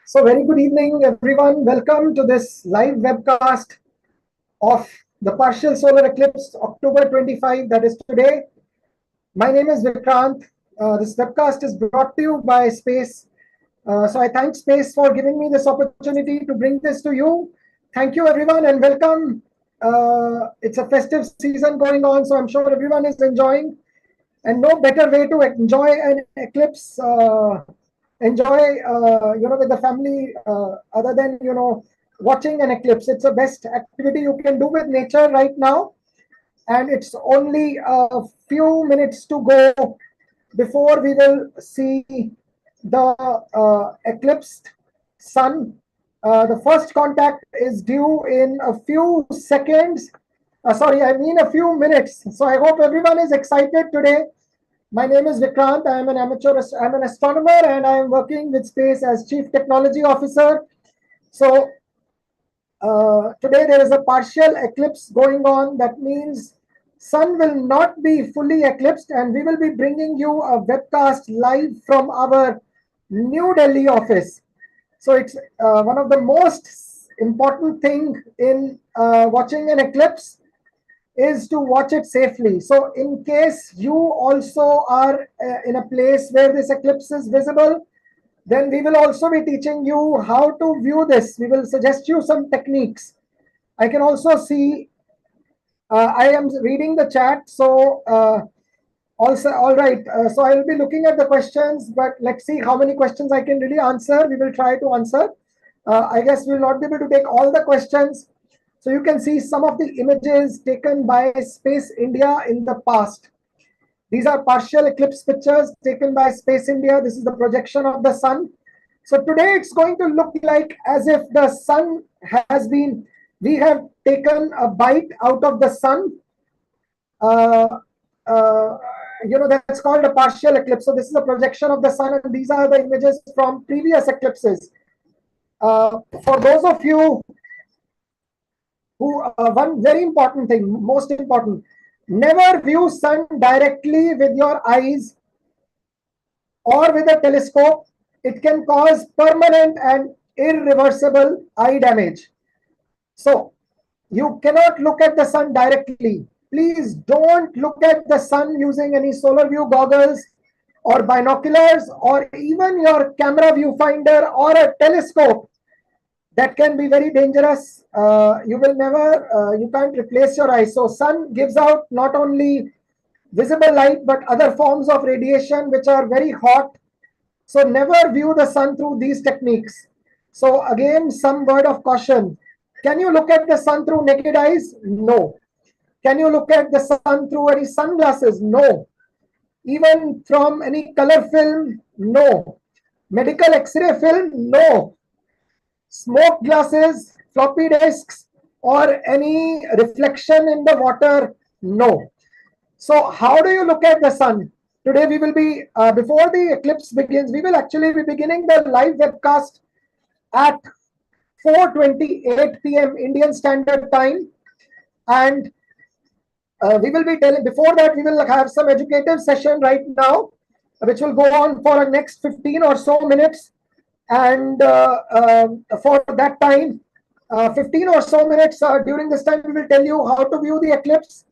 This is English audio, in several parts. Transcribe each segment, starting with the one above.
So very good evening, everyone. Welcome to this live webcast of the Partial Solar Eclipse, October 25, that is today. My name is Vikrant. This webcast is brought to you by Space. So I thank Space for giving me this opportunity to bring this to you. Thank you, everyone, and welcome. It's a festive season going on, so I'm sure everyone is enjoying. And no better way to enjoy an eclipse, with the family, other than watching an eclipse. It's the best activity you can do with nature right now, and it's only a few minutes to go before we will see the eclipsed sun. The first contact is due in a few seconds. A few minutes. So I hope everyone is excited today. My name is Vikrant. I am an I'm an astronomer, and I am working with Space as Chief Technology Officer. So today there is a partial eclipse going on. That means sun will not be fully eclipsed, and we will be bringing you a webcast live from our New Delhi office. So it's one of the most important thing in watching an eclipse is to watch it safely. So in case you also are in a place where this eclipse is visible, then we will also be teaching you how to view this. We will suggest you some techniques. I can also see, I am reading the chat. So also, all right. So I will be looking at the questions, but let's see how many questions I can really answer. We will try to answer. I guess we will not be able to take all the questions. So you can see some of the images taken by Space India in the past. These are partial eclipse pictures taken by Space India. This is the projection of the sun. So today it's going to look like as if the sun we have taken a bite out of the sun. That's called a partial eclipse. So this is a projection of the sun, and these are the images from previous eclipses. For those of you who, one very important thing, most important, never view sun directly with your eyes or with a telescope. It can cause permanent and irreversible eye damage. So you cannot look at the sun directly. Please don't look at the sun using any solar view goggles or binoculars or even your camera viewfinder or a telescope. That can be very dangerous. You can't replace your eyes. So sun gives out not only visible light, but other forms of radiation, which are very hot. So never view the sun through these techniques. So again, some word of caution. Can you look at the sun through naked eyes? No. Can you look at the sun through any sunglasses? No. Even from any color film? No. Medical X-ray film? No. Smoke glasses, floppy disks, or any reflection in the water? No. So how do you look at the sun? Today we will be, before the eclipse begins, we will actually be beginning the live webcast at 4:28 p.m. Indian Standard Time. And we will be telling, before that, we will have some educative session right now, which will go on for the next 15 or so minutes. And for that time, 15 or so minutes during this time, we will tell you how to view the eclipse.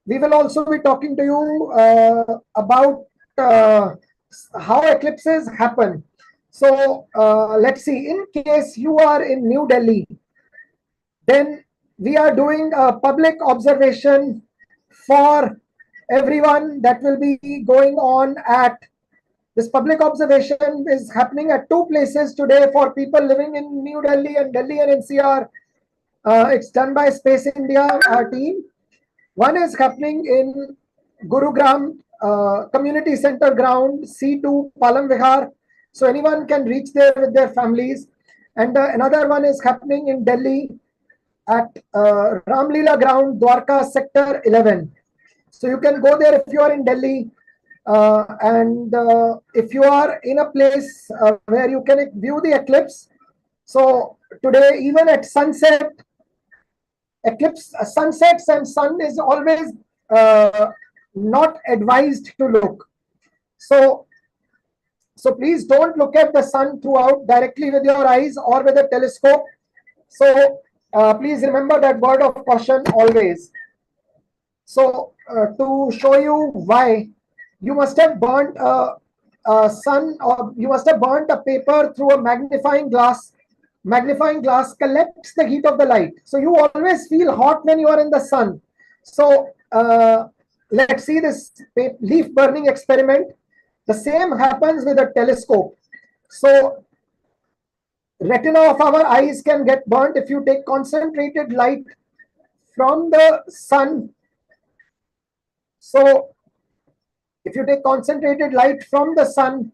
We will also be talking to you about how eclipses happen. So let's see, in case you are in New Delhi, then we are doing a public observation for everyone that will be going on at this public observation is happening at two places today for people living in New Delhi and Delhi and NCR. It's done by Space India, our team. One is happening in Gurugram Community Center ground, C2 Palam Vihar. So anyone can reach there with their families. And another one is happening in Delhi at Ramlila ground, Dwarka Sector 11. So you can go there if you are in Delhi. And if you are in a place where you can view the eclipse. So today, even at sunset, sunsets and sun is always not advised to look. So So please don't look at the sun throughout directly with your eyes or with a telescope. So please remember that word of caution always. So to show you why, you must have burnt a sun, or you must have burnt a paper through a magnifying glass. Magnifying glass collects the heat of the light. So you always feel hot when you are in the sun. So let's see this leaf burning experiment. The same happens with a telescope. So retina of our eyes can get burnt if you take concentrated light from the sun. So if you take concentrated light from the sun,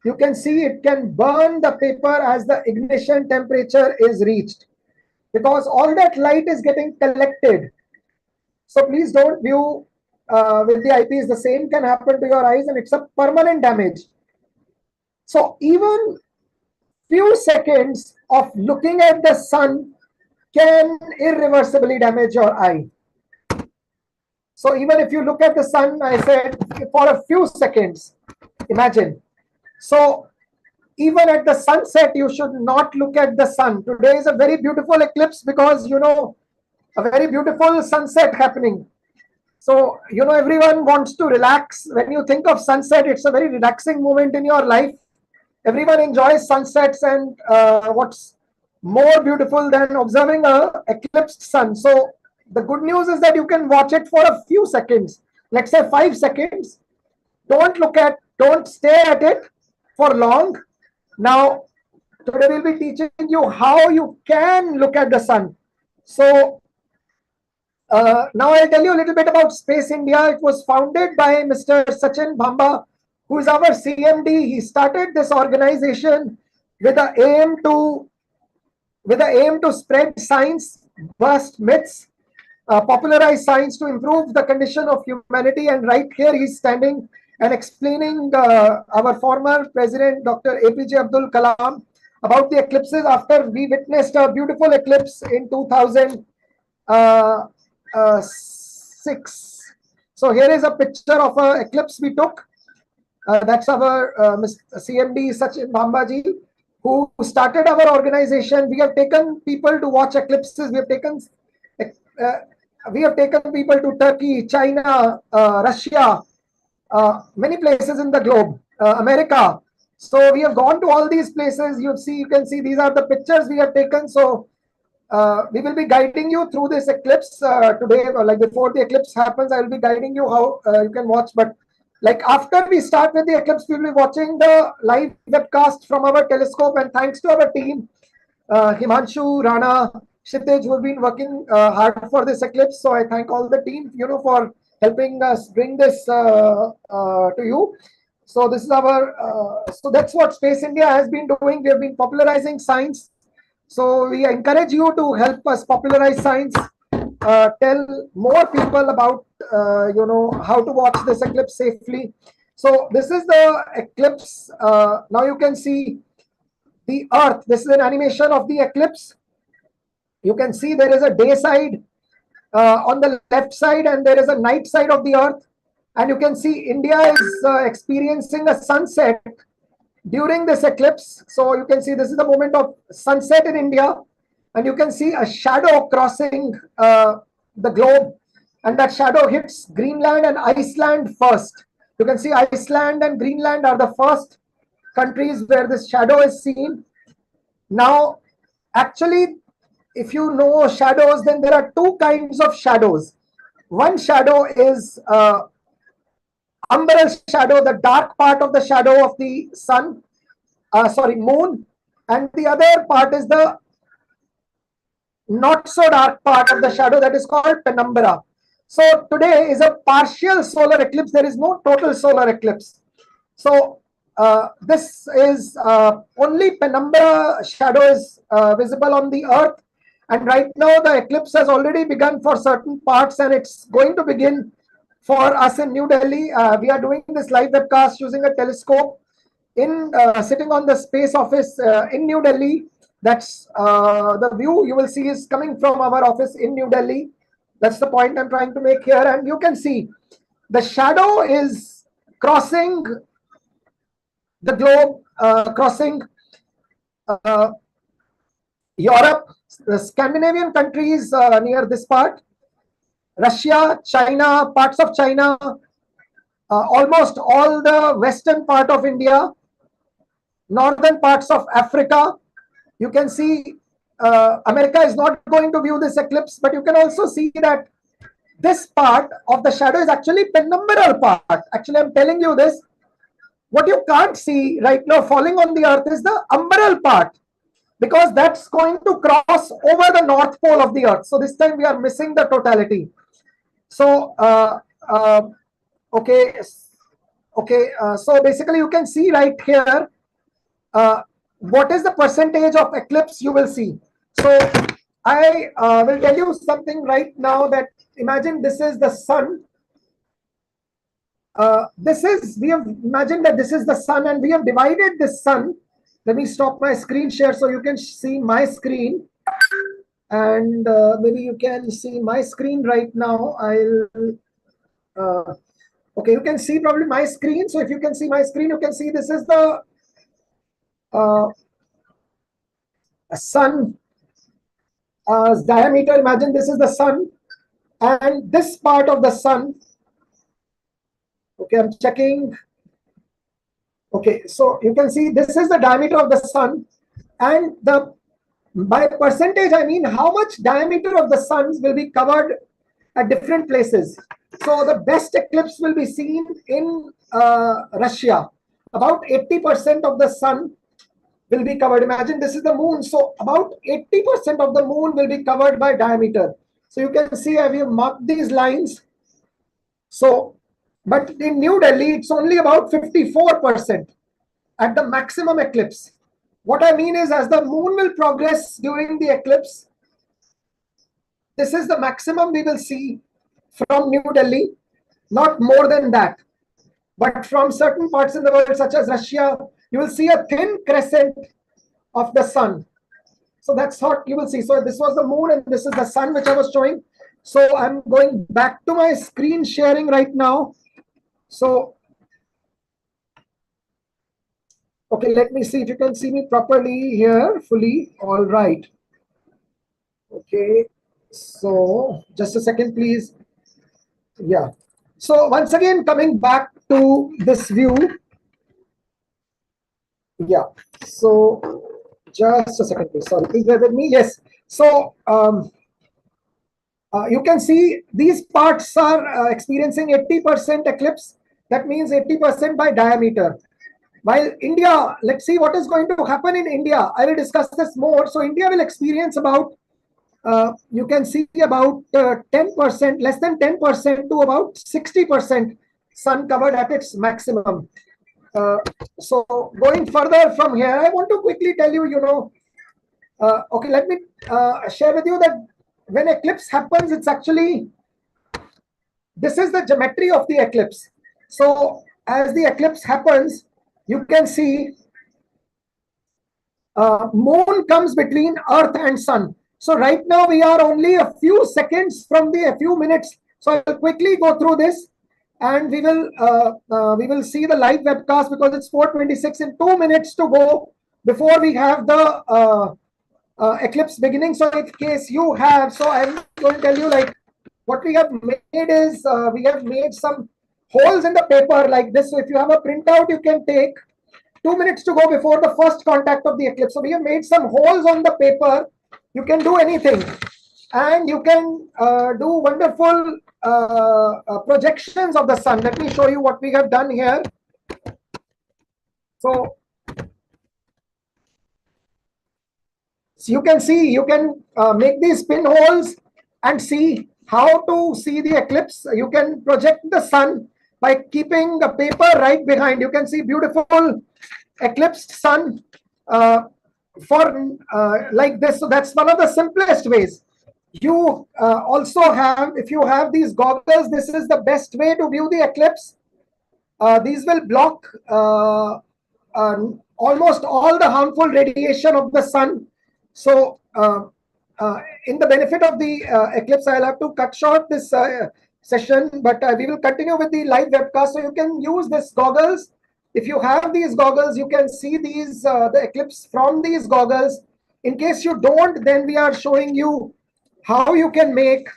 you can see it can burn the paper as the ignition temperature is reached, because all that light is getting collected. So please don't view with the eyepiece. The same can happen to your eyes, and it's a permanent damage. So even few seconds of looking at the sun can irreversibly damage your eye. So even if you look at the sun, I said, for a few seconds, imagine. So even at the sunset, you should not look at the sun. Today is a very beautiful eclipse because, a very beautiful sunset happening. So, everyone wants to relax. When you think of sunset, it's a very relaxing moment in your life. Everyone enjoys sunsets, and what's more beautiful than observing a eclipsed sun? So the good news is that you can watch it for a few seconds, let's say 5 seconds. Don't stare at it for long. Now, today we'll be teaching you how you can look at the sun. So now I'll tell you a little bit about Space India. It was founded by Mr. Sachin Bhamba, who is our CMD. He started this organization with the aim to spread science, bust myths, popularize science to improve the condition of humanity. And right here he's standing and explaining our former president, Dr. APJ Abdul Kalam, about the eclipses after we witnessed a beautiful eclipse in 2006. So here is a picture of an eclipse we took. That's our CMD Sachin Bhambaji, who started our organization. We have taken people to watch eclipses. We have taken people to Turkey, China, Russia, many places in the globe, America. So we have gone to all these places. You can see these are the pictures we have taken. So we will be guiding you through this eclipse today. Like before the eclipse happens, I will be guiding you how you can watch. But like after we start with the eclipse, we will be watching the live webcast from our telescope. And thanks to our team, Himanshu, Rana, Kshitij, who have been working hard for this eclipse. So I thank all the team, for helping us bring this to you. So this is our, so that's what Space India has been doing. We have been popularizing science. So we encourage you to help us popularize science, tell more people about, how to watch this eclipse safely. So this is the eclipse. Now you can see the Earth. This is an animation of the eclipse. You can see there is a day side on the left side, and there is a night side of the Earth. And you can see India is experiencing a sunset during this eclipse. So you can see this is the moment of sunset in India, and you can see a shadow crossing the globe, and that shadow hits Greenland and Iceland first. You can see Iceland and Greenland are the first countries where this shadow is seen. Now, actually, if you know shadows, then there are two kinds of shadows. One shadow is umbral shadow, the dark part of the shadow of the sun, moon, and the other part is the not so dark part of the shadow, that is called penumbra. So today is a partial solar eclipse. There is no total solar eclipse. So this is only penumbra shadow is visible on the Earth. And right now the eclipse has already begun for certain parts, and it's going to begin for us in New Delhi. We are doing this live webcast using a telescope in sitting on the space office in New Delhi. That's the view you will see is coming from our office in New Delhi. That's the point I'm trying to make here. And you can see the shadow is crossing the globe, crossing Europe, the Scandinavian countries near this part, Russia, China, parts of China, almost all the western part of India, northern parts of Africa. You can see America is not going to view this eclipse, but you can also see that this part of the shadow is actually penumbral part. Actually, I'm telling you this. What you can't see right now falling on the earth is the umbral part, because that's going to cross over the north pole of the earth. So this time we are missing the totality. So so basically you can see right here what is the percentage of eclipse you will see. So I will tell you something right now, that imagine this is the sun. We have imagined that this is the sun, and we have divided this sun. Let me stop my screen share so you can see my screen, and maybe you can see my screen right now. Okay, you can see probably my screen. So if you can see my screen, you can see this is the sun diameter. Imagine this is the sun, and this part of the sun. Okay, I'm checking. Okay, so you can see this is the diameter of the sun, and by percentage I mean how much diameter of the suns will be covered at different places. So the best eclipse will be seen in Russia. About 80% of the sun will be covered. Imagine this is the moon, so about 80% of the moon will be covered by diameter. So you can see I have marked these lines. So, but in New Delhi, it's only about 54% at the maximum eclipse. What I mean is, as the moon will progress during the eclipse, this is the maximum we will see from New Delhi, not more than that. But from certain parts in the world, such as Russia, you will see a thin crescent of the sun. So that's what you will see. So this was the moon, and this is the sun, which I was showing. So I'm going back to my screen sharing right now. So, okay, let me see if you can see me properly here, fully. All right. Okay, so just a second, please. Yeah. So once again, coming back to this view. Yeah. So just a second, please. Sorry, please bear with me. Yes. So you can see these parts are experiencing 80% eclipse. That means 80% by diameter. While India, let's see what is going to happen in India. I will discuss this more. So India will experience about, you can see about 10%, less than 10% to about 60% sun covered at its maximum. So going further from here, I want to quickly tell you, okay, let me share with you that when eclipse happens, it's actually, this is the geometry of the eclipse. So as the eclipse happens, you can see moon comes between earth and sun. So right now we are only a few seconds from a few minutes. So I'll quickly go through this, and we will see the live webcast, because it's 4:26 in 2 minutes to go before we have the eclipse beginning. So in case you have, so I'm going to tell you, like, what we have made is we have made some holes in the paper like this. So if you have a printout, you can take 2 minutes to go before the first contact of the eclipse. So we have made some holes on the paper. You can do anything, and you can do wonderful projections of the sun. Let me show you what we have done here. So you can see, you can make these pinholes and see how to see the eclipse. You can project the sun by keeping the paper right behind. You can see beautiful eclipsed sun like this. So that's one of the simplest ways. You also have, if you have these goggles, this is the best way to view the eclipse. These will block almost all the harmful radiation of the sun. So in the benefit of the eclipse, I'll have to cut short this session, but we will continue with the live webcast. So you can use this goggles If you have these goggles, you can see these the eclipse from these goggles. In case you don't, then we are showing you how you can make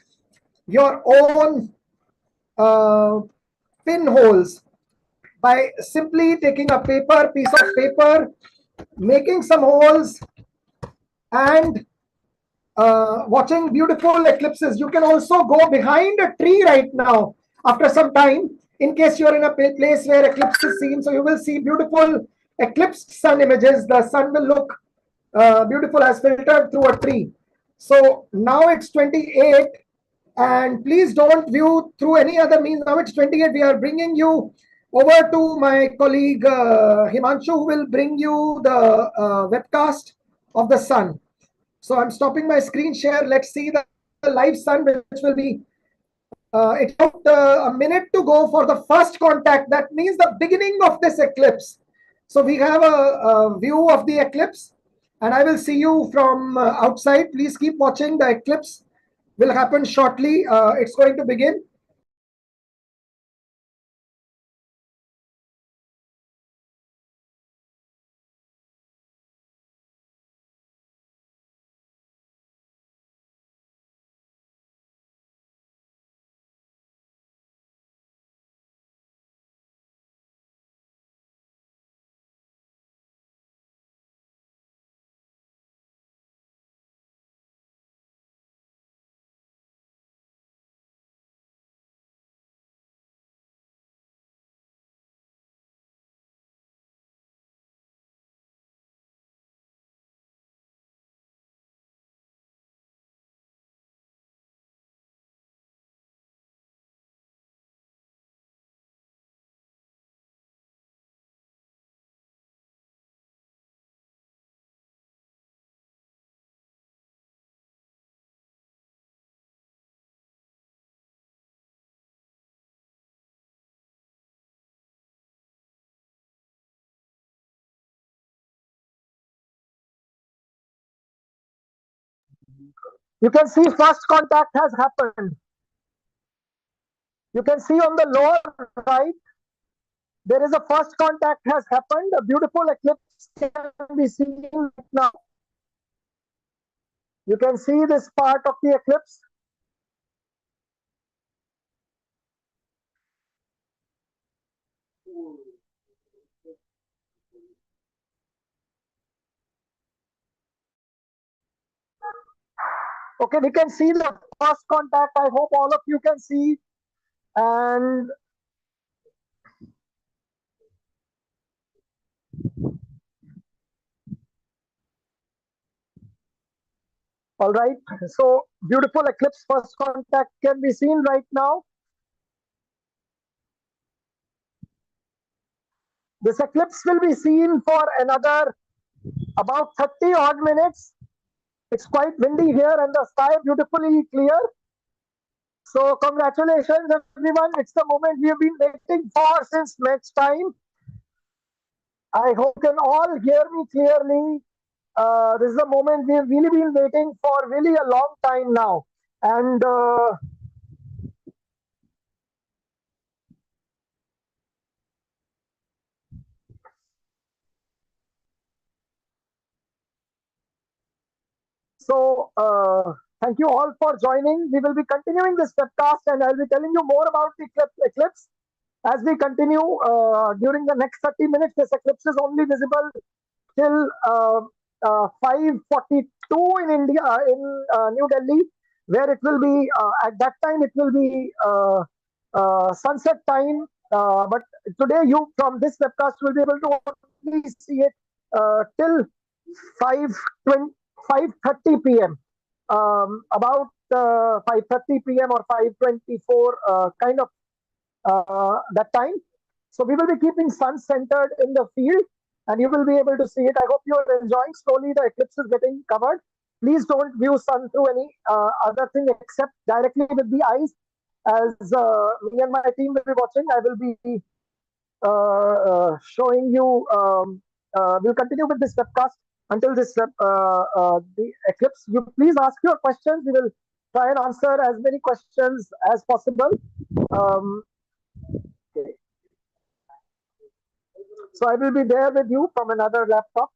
your own pinholes by simply taking a piece of paper, making some holes, and watching beautiful eclipses. You can also go behind a tree right now after some time, in case you're in a place where eclipse is seen. So you will see beautiful eclipsed sun images. The sun will look beautiful as filtered through a tree. So now it's 28, and please don't view through any other means. Now it's 28. We are bringing you over to my colleague Himanshu, who will bring you the webcast of the sun. So I'm stopping my screen share. Let's see the live sun, which will be, it's about a minute to go for the first contact. That means the beginning of this eclipse. So we have a view of the eclipse, and I will see you from outside. Please keep watching. The eclipse will happen shortly. It's going to begin. You can see first contact has happened. You can see on the lower right, there is a first contact has happened. A beautiful eclipse can be seen right now. You can see this part of the eclipse. Okay, we can see the first contact. I hope all of you can see. And all right, so beautiful eclipse first contact can be seen right now. This eclipse will be seen for another about 30 odd minutes. It's quite windy here and the sky beautifully clear. So congratulations everyone. It's the moment we have been waiting for since next time. I hope you can all hear me clearly. This is the moment we have really been waiting for really a long time now. And so thank you all for joining. We will be continuing this webcast and I'll be telling you more about the eclipse as we continue during the next 30 minutes. This eclipse is only visible till 5:42 in India, in New Delhi, where it will be at that time it will be sunset time. But today you from this webcast will be able to only see it till 5:30 p.m. About 5:30 p.m. or 5:24 kind of that time. So we will be keeping sun centered in the field and you will be able to see it. I hope you are enjoying. Slowly the eclipse is getting covered. Please don't view sun through any other thing except directly with the eyes. As me and my team will be watching, I will be showing you. We'll continue with this webcast until this the eclipse. You please ask your questions. We will try and answer as many questions as possible. Okay. So I will be there with you from another laptop.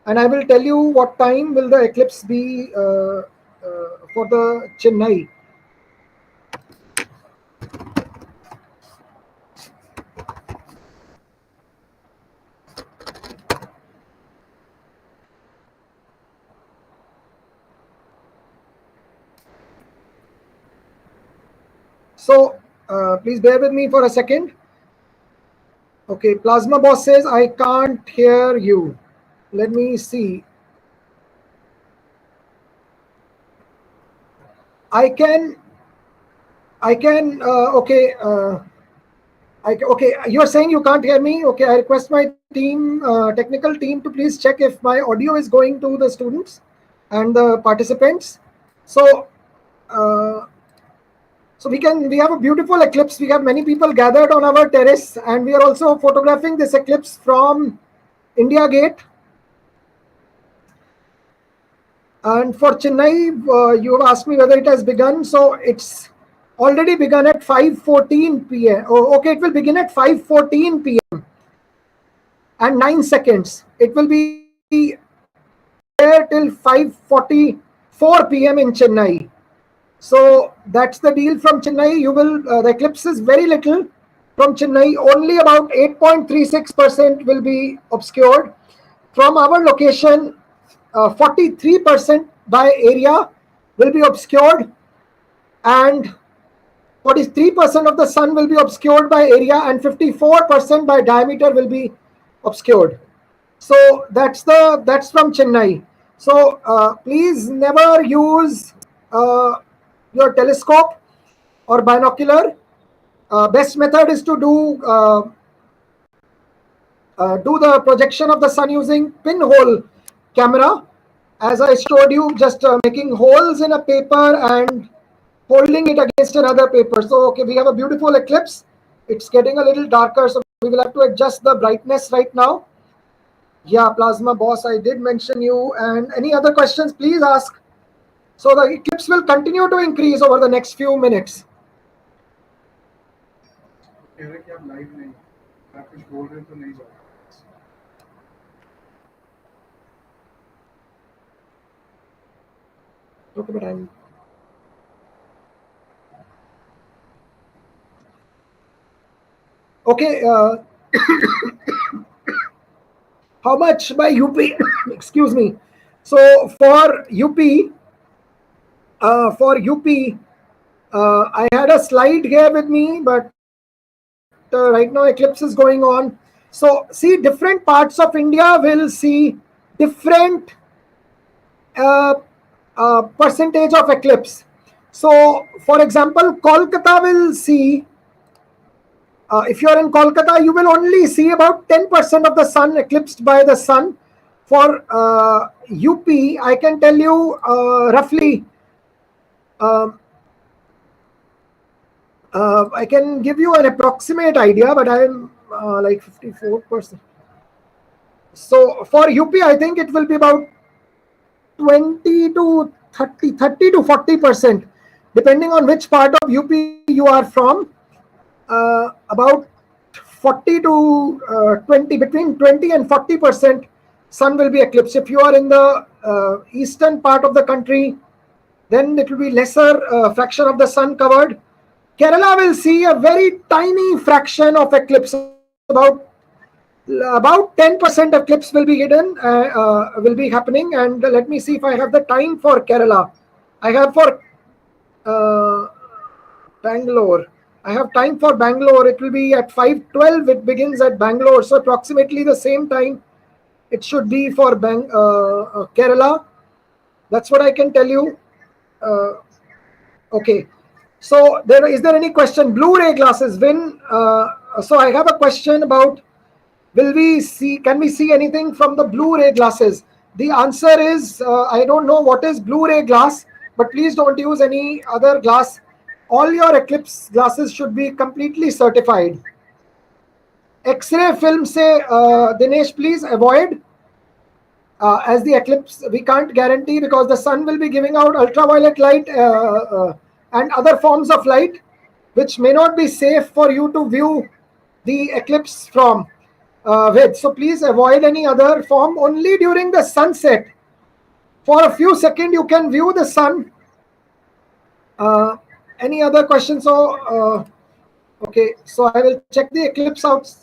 and I will tell you what time will the eclipse be for the Chennai. So please bear with me for a second. Okay, Plasma Boss says I can't hear you. Let me see. I can. Okay. Okay. You're saying you can't hear me. Okay. I request my team, technical team, to please check if my audio is going to the students and the participants. So. So we have a beautiful eclipse. We have many people gathered on our terrace, and we are also photographing this eclipse from India Gate. And for Chennai, you have asked me whether it has begun. So it's already begun at 5:14 p.m. Oh, okay, it will begin at 5:14 p.m. and 9 seconds. It will be there till 5:44 p.m. in Chennai. So that's the deal from Chennai. You will the eclipse is very little from Chennai. Only about 8.36% will be obscured. From our location, 43% by area will be obscured, and 43% of the sun will be obscured by area, and 54% by diameter will be obscured. So that's from Chennai. So please never use your telescope or binocular. Best method is to do the projection of the sun using pinhole camera. As I showed you, just making holes in a paper and holding it against another paper. So okay, we have a beautiful eclipse. It's getting a little darker, so we will have to adjust the brightness right now. Yeah, Plasma Boss, I did mention you. And any other questions, please ask. So the eclipse will continue to increase over the next few minutes. Okay, but I'm... Okay, how much by UP? Excuse me. So for UP, I had a slide here with me, but right now eclipse is going on. So see, different parts of India will see different uh, percentage of eclipse. So for example, Kolkata will see, if you're in Kolkata, you will only see about 10% of the sun eclipsed by the sun. For UP, I can tell you roughly, I can give you an approximate idea, but I'm like 54%. So for UP, I think it will be about 20 to 30 to 40%, depending on which part of UP you are from. About 40 to 20, between 20 and 40% sun will be eclipsed. If you are in the eastern part of the country, then it will be lesser fraction of the sun covered. Kerala will see a very tiny fraction of eclipse. About 10% eclipse will be hidden, will be happening. And let me see if I have the time for Kerala. I have for Bangalore. I have time for Bangalore. It will be at 5:12. It begins at Bangalore. So approximately the same time it should be for Kerala. That's what I can tell you. Okay. So is there any question? Blu-ray glasses. So I have a question about, can we see anything from the Blu-ray glasses? The answer is, I don't know what is Blu-ray glass, but please don't use any other glass. All your eclipse glasses should be completely certified. X-ray film, say, Dinesh, please avoid. As the eclipse, we can't guarantee, because the sun will be giving out ultraviolet light and other forms of light, which may not be safe for you to view the eclipse from. with. So please avoid any other form. Only during the sunset, for a few seconds, you can view the sun. Any other questions? So, okay, so I will check the eclipse out.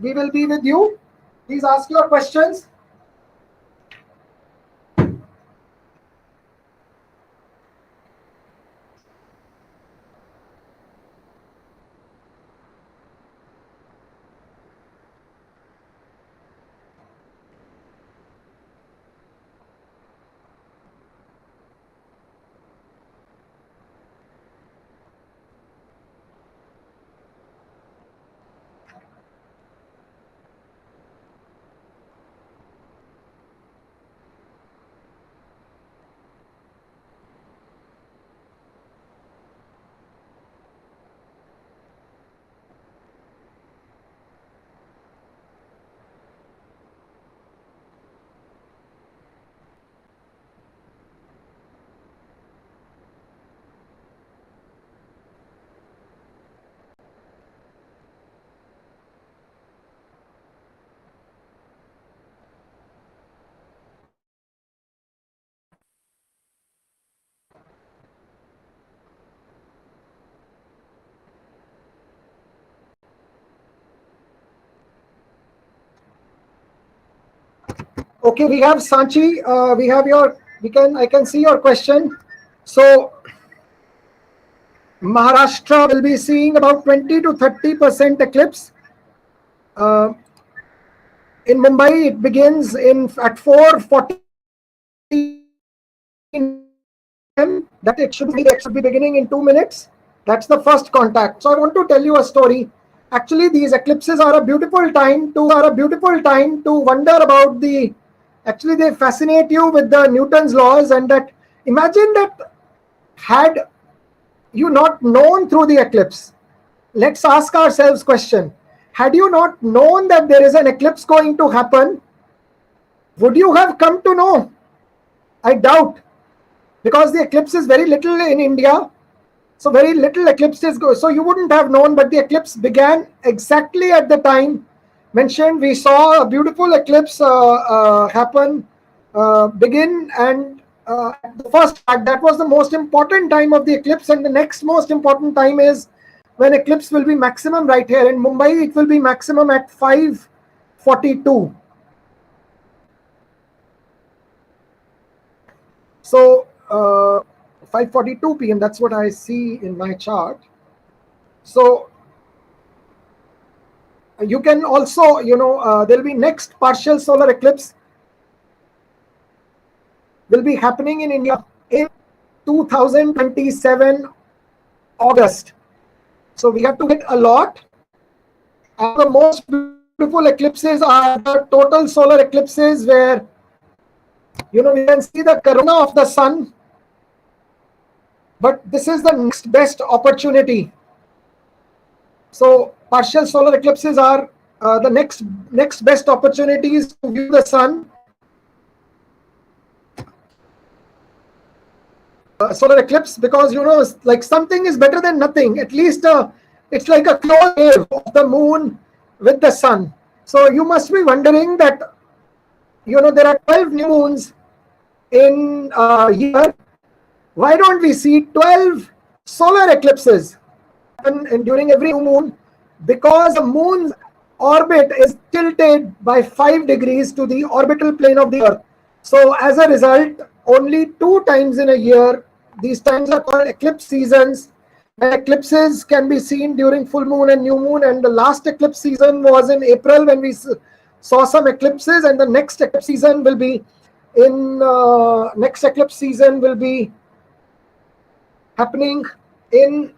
We will be with you. Please ask your questions. Okay, we have Sanchi. We have your. I can see your question. So Maharashtra will be seeing about 20 to 30% eclipse. In Mumbai, it begins at 4:40 that it should be beginning in 2 minutes. That's the first contact. So I want to tell you a story. Actually, these eclipses are a beautiful time to wonder about the. Actually, they fascinate you with the Newton's laws, and that imagine that had you not known through the eclipse. Let's ask ourselves question. Had you not known that there is an eclipse going to happen, would you have come to know? I doubt, because the eclipse is very little in India. So very little eclipses go. So you wouldn't have known, but the eclipse began exactly at the time mentioned. We saw a beautiful eclipse begin, and the first part, that was the most important time of the eclipse, and the next most important time is when eclipse will be maximum right here in Mumbai. It will be maximum at 5:42. So 5:42 p.m. That's what I see in my chart. So you can also, there will be next partial solar eclipse will be happening in India in 2027 August. So we have to wait a lot. And the most beautiful eclipses are the total solar eclipses where, we can see the corona of the sun. But this is the next best opportunity. So partial solar eclipses are the next best opportunities to view the sun. Solar eclipse, because like something is better than nothing. At least it's like a close wave of the moon with the sun. So you must be wondering that there are 12 new moons in a year. Why don't we see 12 solar eclipses and during every new moon? Because the moon's orbit is tilted by 5 degrees to the orbital plane of the Earth. So as a result, only 2 times in a year, these times are called eclipse seasons. And eclipses can be seen during full moon and new moon. And the last eclipse season was in April when we saw some eclipses. And the next eclipse season will be happening in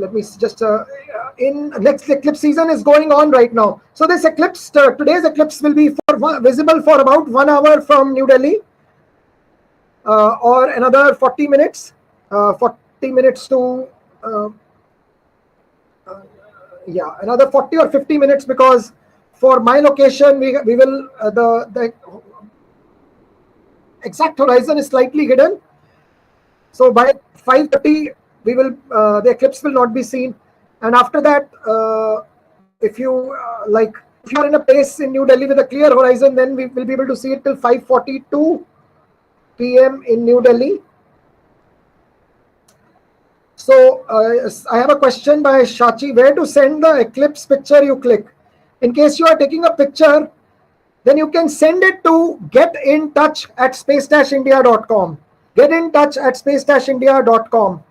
let me just in next eclipse season is going on right now. So this eclipse, today's eclipse will be visible for about 1 hour from New Delhi, or another 40 minutes, 40 minutes to another 40 or 50 minutes, because for my location we will the exact horizon is slightly hidden. So by 5:30 the eclipse will not be seen. And after that, if you if you are in a place in New Delhi with a clear horizon, then we will be able to see it till 5:42 p.m. in New Delhi. So I have a question by Shachi. Where to send the eclipse picture you click? In case you are taking a picture, then you can send it to getintouch@space-india.com. Getintouch@space-india.com.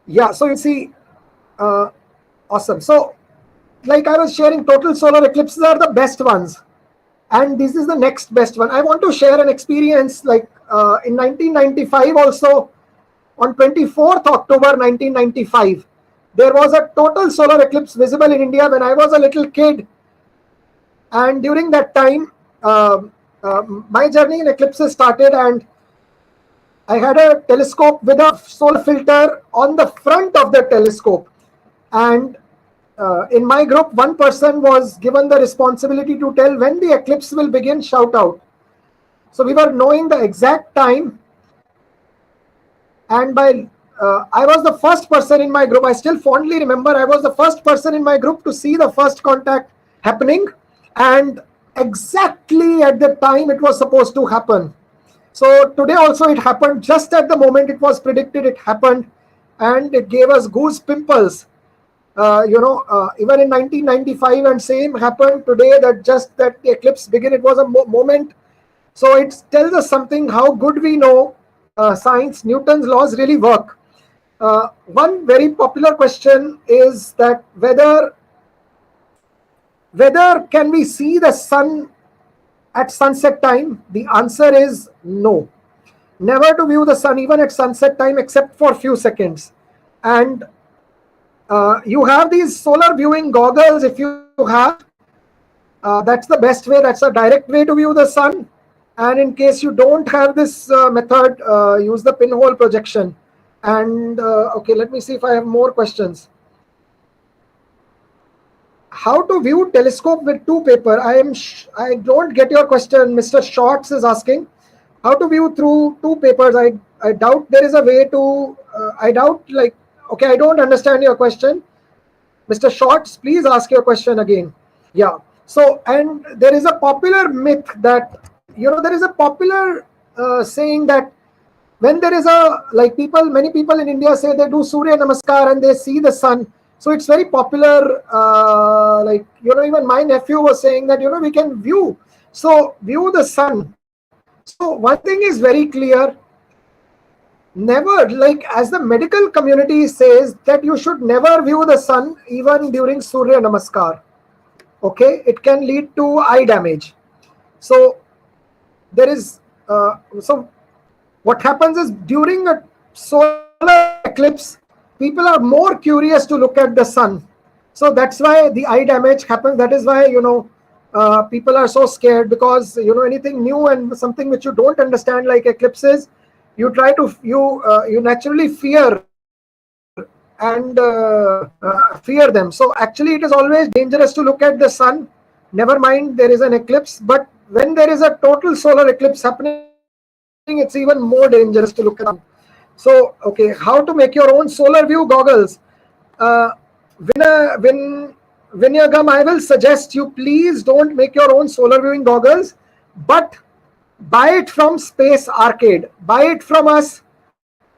Yeah, so you see, awesome. So, like I was sharing, total solar eclipses are the best ones. And this is the next best one. I want to share an experience like in 1995 also, on 24th October 1995, there was a total solar eclipse visible in India when I was a little kid. And during that time, my journey in eclipses started, and I had a telescope with a solar filter on the front of the telescope. And in my group, one person was given the responsibility to tell when the eclipse will begin, shout out. So we were knowing the exact time. And I was the first person in my group. I still fondly remember I was the first person in my group to see the first contact happening, and exactly at the time it was supposed to happen. So today also it happened just at the moment it was predicted. It happened, and it gave us goose pimples. Even in 1995, and same happened today. That just that the eclipse began, it was a moment. So it tells us something how good we know science, Newton's laws really work. One very popular question is that whether can we see the sun at sunset time? The answer is no. Never to view the sun even at sunset time except for few seconds. And you have these solar viewing goggles. If you have, that's the best way. That's a direct way to view the sun. And in case you don't have this method, use the pinhole projection. And okay, let me see if I have more questions. How to view telescope with two paper? I don't get your question. Mr. Shorts is asking how to view through two papers. I doubt there is a way to. Okay, I don't understand your question, Mr. Shorts. Please ask your question again. Yeah. So, and there is a popular myth that there is a popular saying that when there is many people in India say they do Surya Namaskar and they see the sun. So it's very popular. Even my nephew was saying that we can view the sun. So one thing is very clear. Never, as the medical community says, that you should never view the sun even during Surya Namaskar. Okay, it can lead to eye damage. So there is so what happens is during a solar eclipse, people are more curious to look at the sun. So that's why the eye damage happens. That is why people are so scared, because anything new and something which you don't understand, like eclipses, you try to you naturally fear and fear them. So actually it is always dangerous to look at the sun. Never mind there is an eclipse, but when there is a total solar eclipse happening, it's even more dangerous to look at them. So okay, how to make your own solar view goggles? Vinyagam, I will suggest you please don't make your own solar viewing goggles, but buy it from Space Arcade. Buy it from us,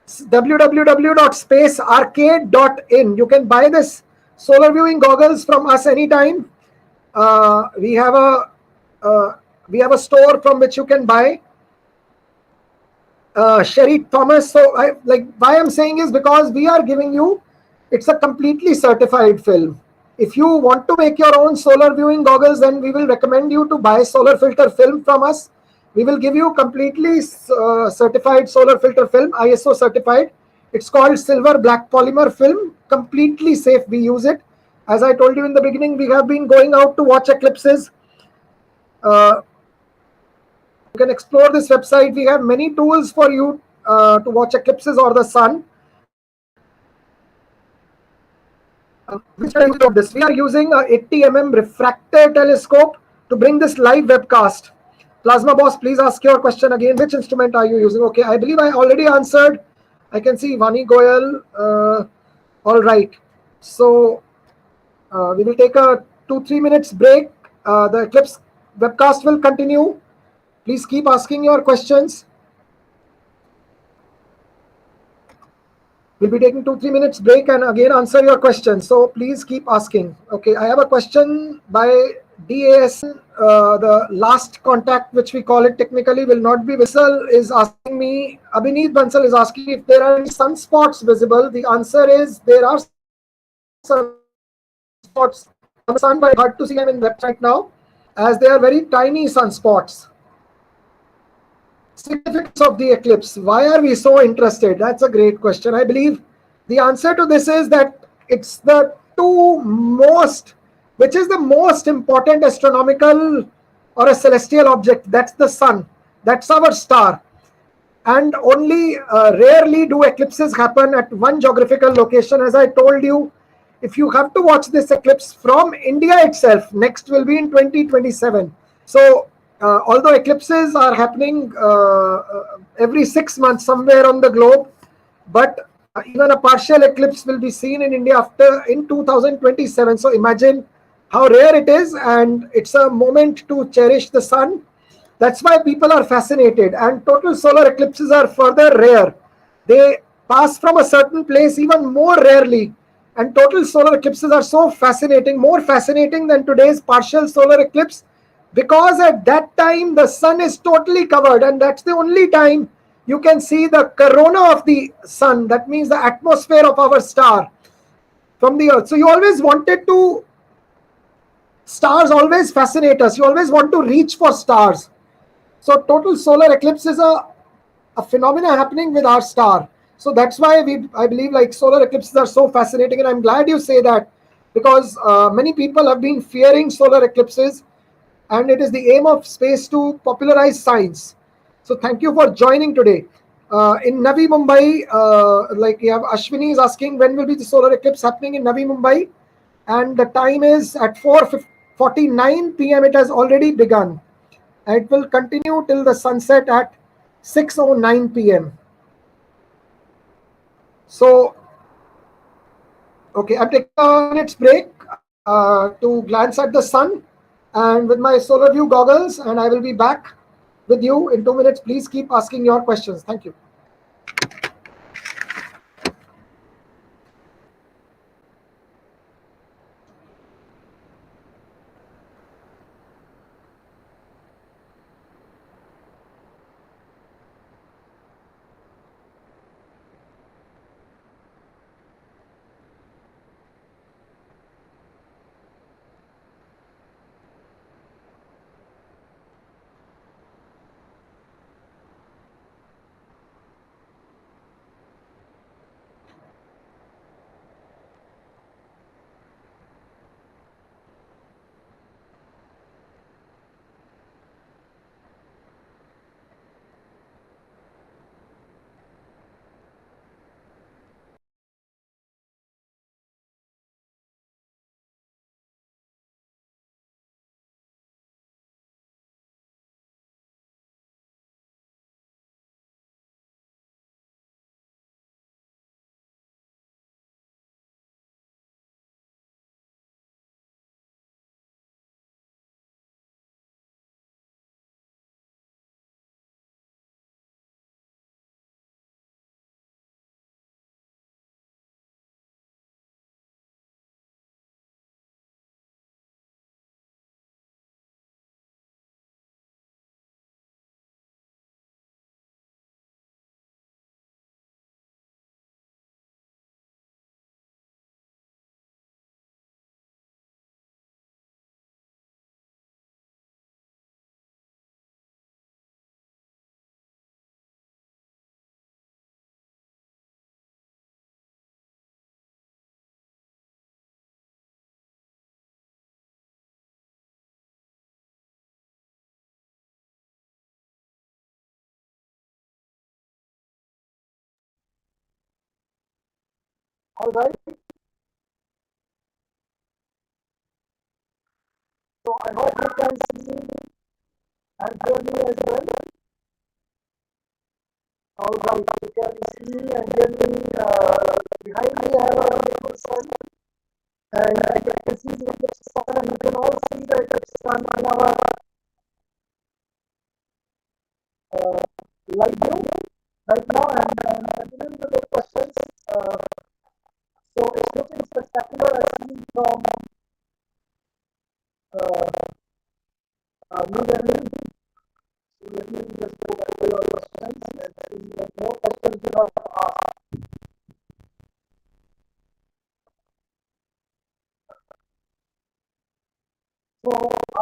www.spacearcade.in. You can buy this solar viewing goggles from us anytime. We have a store from which you can buy. Sherry Thomas. So why I'm saying is because we are giving you, it's a completely certified film. If you want to make your own solar viewing goggles, then we will recommend you to buy solar filter film from us. We will give you completely certified solar filter film, ISO certified. It's called silver black polymer film, completely safe. We use it. As I told you in the beginning, we have been going out to watch eclipses. You can explore this website. We have many tools for you to watch eclipses or the sun. We are using a 80 mm refractor telescope to bring this live webcast. Plasma Boss, please ask your question again. Which instrument are you using? Okay, I believe I already answered. I can see Vani Goyal. All right. So we will take a 2-3 minutes break. The Eclipse webcast will continue. Please keep asking your questions. We'll be taking 2-3 minutes break and again answer your questions. So please keep asking. Okay, I have a question by DAS. The last contact, which we call it technically, will not be visible. Is asking me. Abhineet Bansal is asking if there are any sunspots visible. The answer is there are sunspots on the sun, but hard to see them in web right now, as they are very tiny sunspots. Significance of the eclipse. Why are we so interested? That's a great question. I believe the answer to this is that it's the which is the most important astronomical or a celestial object. That's the sun. That's our star. And only rarely do eclipses happen at one geographical location. As I told you, if you have to watch this eclipse from India itself, next will be in 2027. So although eclipses are happening every 6 months somewhere on the globe, but even a partial eclipse will be seen in India in 2027. So imagine how rare it is, and it's a moment to cherish the sun. That's why people are fascinated, and total solar eclipses are further rare. They pass from a certain place even more rarely, and total solar eclipses are so fascinating, more fascinating than today's partial solar eclipse, because at that time the sun is totally covered, and that's the only time you can see the corona of the sun. That means the atmosphere of our star from the earth. So you always wanted to, stars always fascinate us. You always want to reach for stars. So total solar eclipse is a phenomena happening with our star. So that's why I believe like solar eclipses are so fascinating, and I'm glad you say that, because many people have been fearing solar eclipses, and it is the aim of space to popularize science. So thank you for joining today. In Navi Mumbai, like you have Ashwini is asking when will be the solar eclipse happening in Navi Mumbai, and the time is at 4:49 p.m. It has already begun. It will continue till the sunset at 6:09 p.m. So, okay, I'm taking a minute's break to glance at the sun and with my solar view goggles, and I will be back with you in 2 minutes. Please keep asking your questions. Thank you. All right. So I hope you can see and hear me as well. All right. You can see me and near me. Behind me, I have a beautiful sun, and I can see the eclipse sun, and you can all see the eclipse sun in our live view right now. And continuing with the questions. So it's looking spectacular. I see from New Delhi. So let me just go back to your questions and see what more questions you have asked. So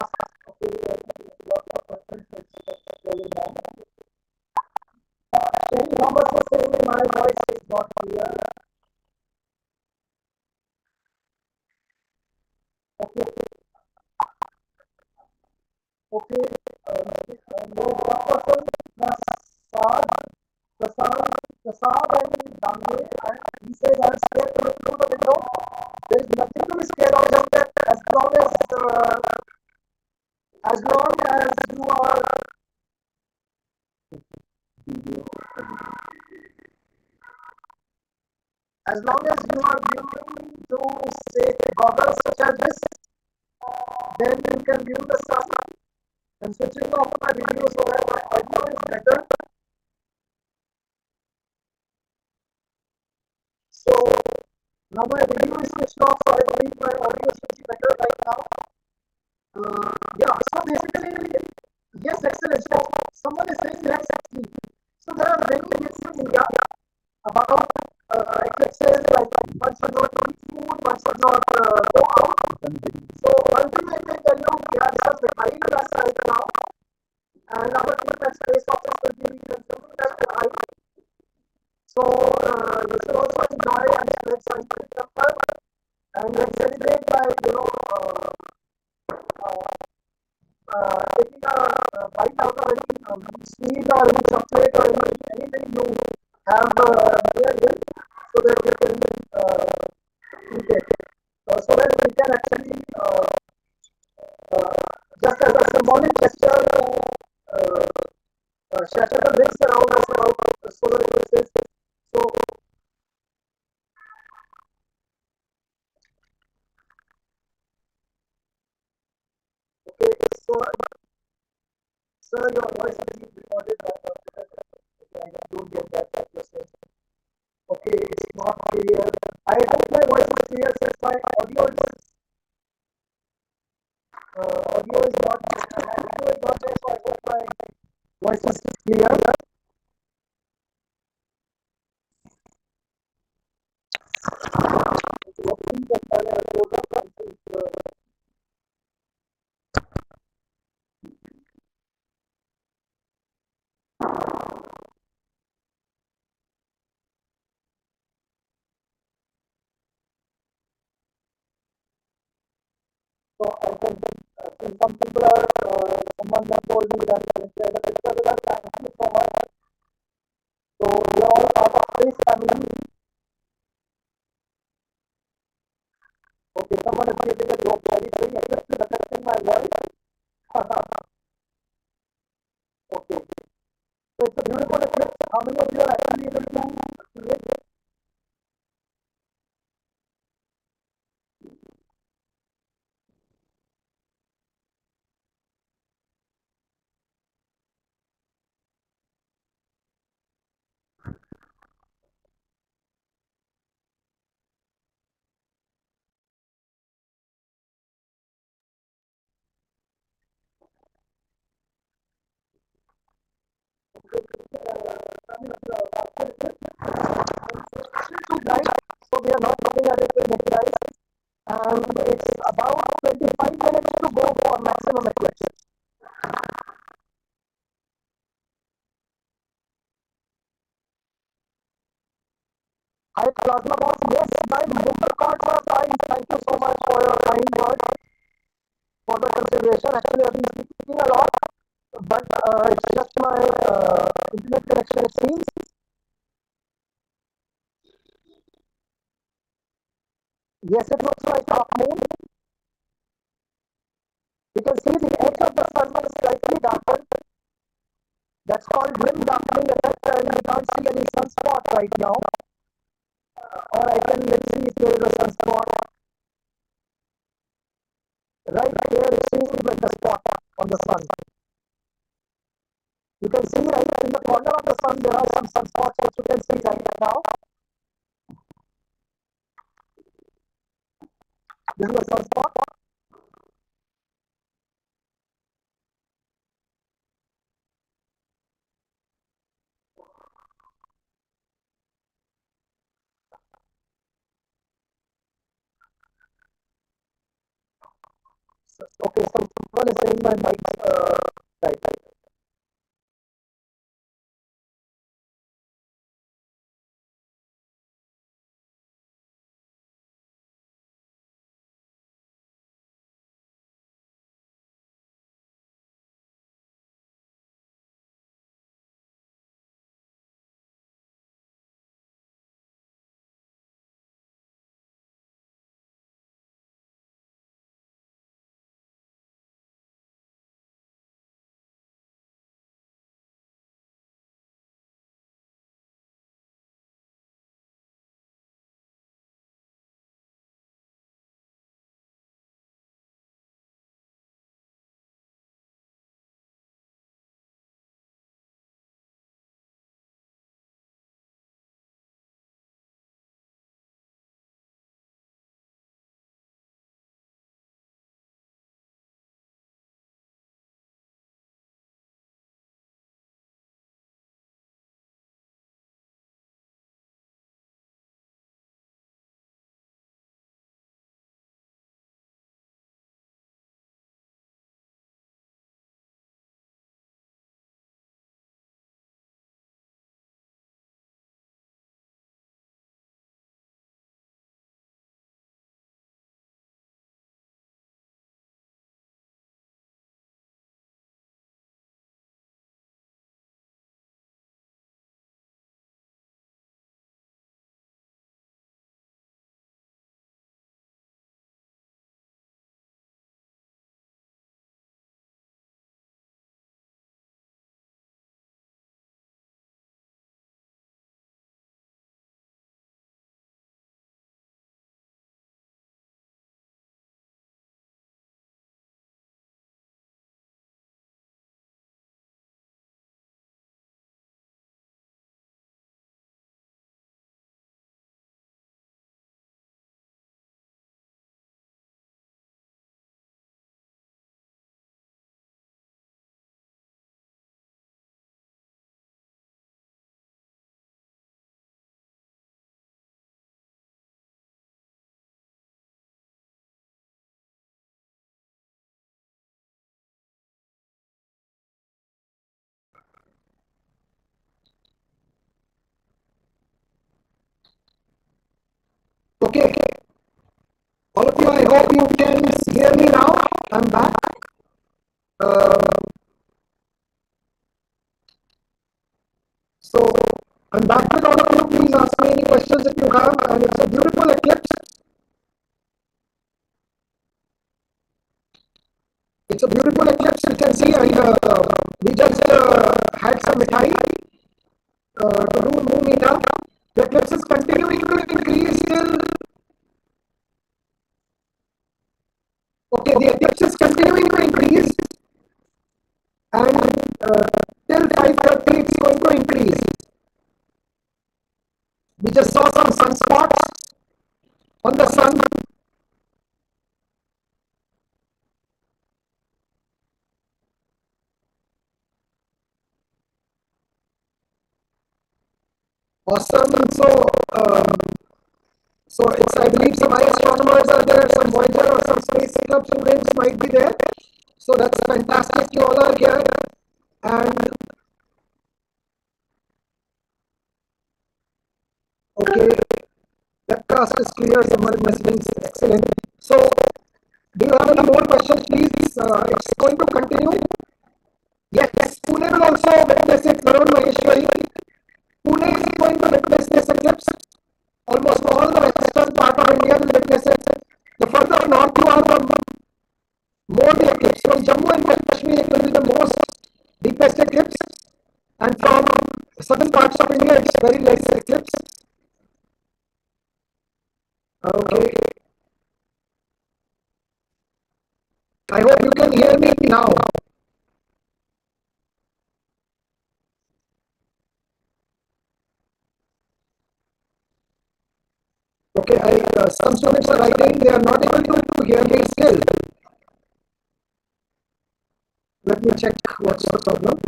ask, okay, lots of questions. Let's scrolling down. Shane Thomas is saying my voice is not clear. Okay. Okay. No, one person, Prasad and Damge, and he says I'm scared to look through the window. There is nothing to be scared of, just that as long as you are viewing through say goggles such as this, then you can view the sun. I'm switching off my video so that my audio is better. So now my video is switched off, so I believe my audio should be better right now. Yeah, so basically, yes, excellent. So someone is saying yes, actually. So there are many myths in India about eclipses, like one should not eat food, one should not go out. So one thing I can tell you, we have some behind us right now, and our team at Space Office will be consuming that behind. So you should also enjoy and spread scientific temper and celebrate by taking a bite out of any sweet or any chocolate or anything you have near you, so that you can eat it. So that we can actually just as a symbolic gesture to shatter the myths around us about solar eclipses. So okay, so sir, your voice is being recorded by I don't get that you're saying. Okay, it's not clear. I hope my voice is clear since my audio is not there, so I hope my voice is clear. So I can see some people are, someone has told me that they share the picture with us. Thank you so much. So we are all part of space family. Okay, someone is creating a joke. Very eclipse is affecting my voice. Okay. So it's a beautiful eclipse. How many of you are actually able to create it? So we are not looking at it with naked eyes, and it's about 25 minutes to go for maximum eclipse. Hi Plasma Boss, yes, my member cards are fine. Thank you so much for your kind words, for the consideration. Actually, I've been speaking a lot, but it's just my internet connection, it seems. Yes, it looks like half moon. You can see the edge of the sun is slightly darkened. That's called rim darkening effect, and you can't see any sunspot right right now, or I can, let's see if there is a sunspot right here. It seems like a spot on the sun. You can see right in the corner of the sun there are some sunspots which you can see right now. This is a sunspot. Okay, so someone is saying my mic right. Okay, all of you, I hope you can hear me now. I'm back. So I'm back with all of you. Please ask me any questions if you have. And it's a beautiful eclipse. It's a beautiful eclipse. You can see, and we just had some mithai to do moon meetup. The eclipse is continuing to increase till. Okay, the eclipse is continuing to increase, and till 5:30 it's going to increase. We just saw some sunspots on the sun. Awesome. So it's, I believe some eye astronomers are there, some Voyager or some Space Club students might be there. So that's fantastic. You all are here. And okay, webcast is clear. Someone is messaging. Excellent. So do you have any more questions, please? It's going to continue. Yes, Pune will also witness it. Varun Maheshwari. Pune is going to witness this eclipse. Almost all the western part of India will witness it. The further north you are, the more the eclipse. From Jammu and Kashmir, it will be the most deepest eclipse. And from Southern parts of India, it's very less eclipse. Okay. I hope you can hear me now. Okay, some students are writing they are not able to hear me still. Let me check what's the problem.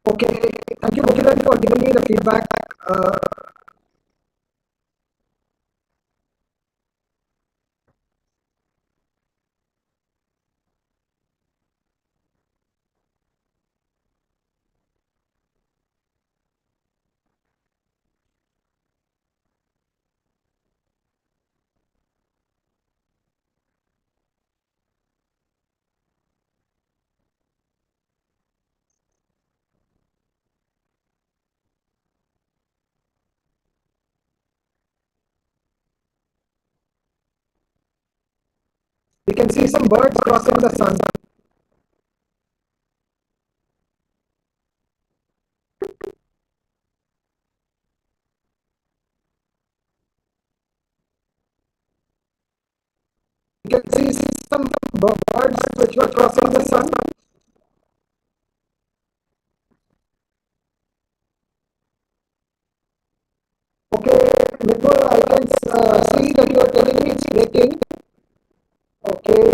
Okay, thank you, Vikrant, for giving me the feedback. We can see some birds crossing the sun. We can see some birds which were crossing the sun. Okay, Nicole, I can see that you are telling me it's breaking. Okay.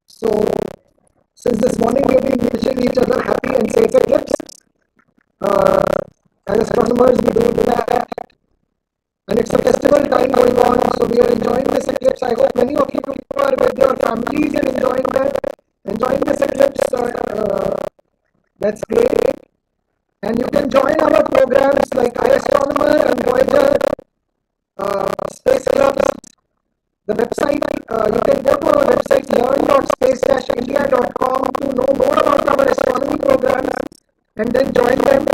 So, since this morning we have been wishing each other happy and safe eclipse, uh, as astronomers we do that, and it's a festival time going on, so we are enjoying this eclipse. I hope many of you are with your families and enjoying this eclipse. That's great. And you can join our programs like iAstronomer and Voyager, Space Clubs. The website, you can go to our website learn.space-india.com to know more about our astronomy programs and then join them.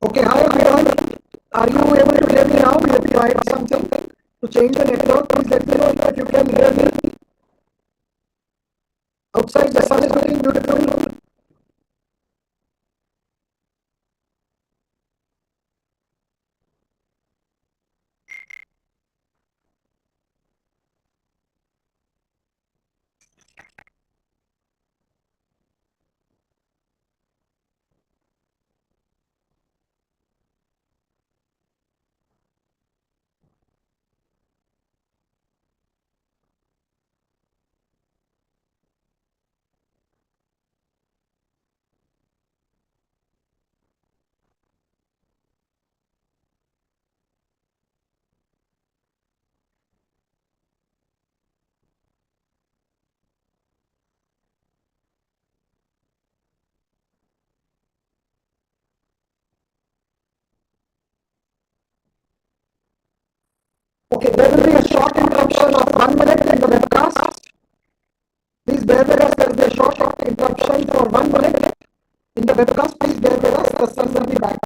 Okay, hi everyone. Are you able to hear me now? We have tried something to change the network. Please let me know if you can hear me. Outside the sun is looking beautiful. Okay, there will be a short interruption of 1 minute in the webcast. Please bear with us. There will be a short interruption for 1 minute in the webcast. Please bear with us. The sun will be back.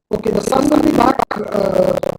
Okay, the sun will be back